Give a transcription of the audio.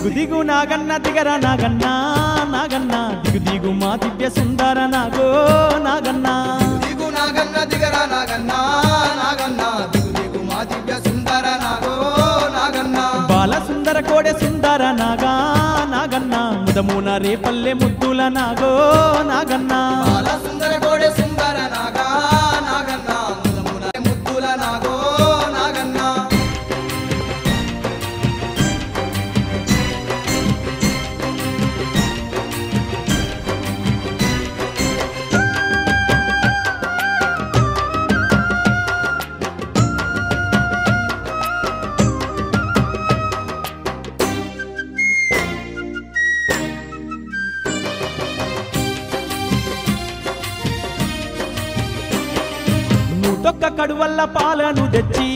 దిగు దిగు నాగన్న దిగరా నాగన్న నాగన్న దిగు దిగు మా దివ్య సుందర నాగో నాగన్న దిగు నాగన్న దిగరా నాగన్న నాగన్న దిగు దిగు మా దివ్య సుందర నాగో నాగన్న బాల సుందర కోడె సుందర నాగా నాగన్న ముదమున రేపల్లె ముద్దుల నాగో నాగన్న బాల సుందర కోడె సుందర నాగా నాగన్న ముదమున ముద్దుల నాగో నాగన్న నూటొక్క కడువల్ల పాలను తెచ్చి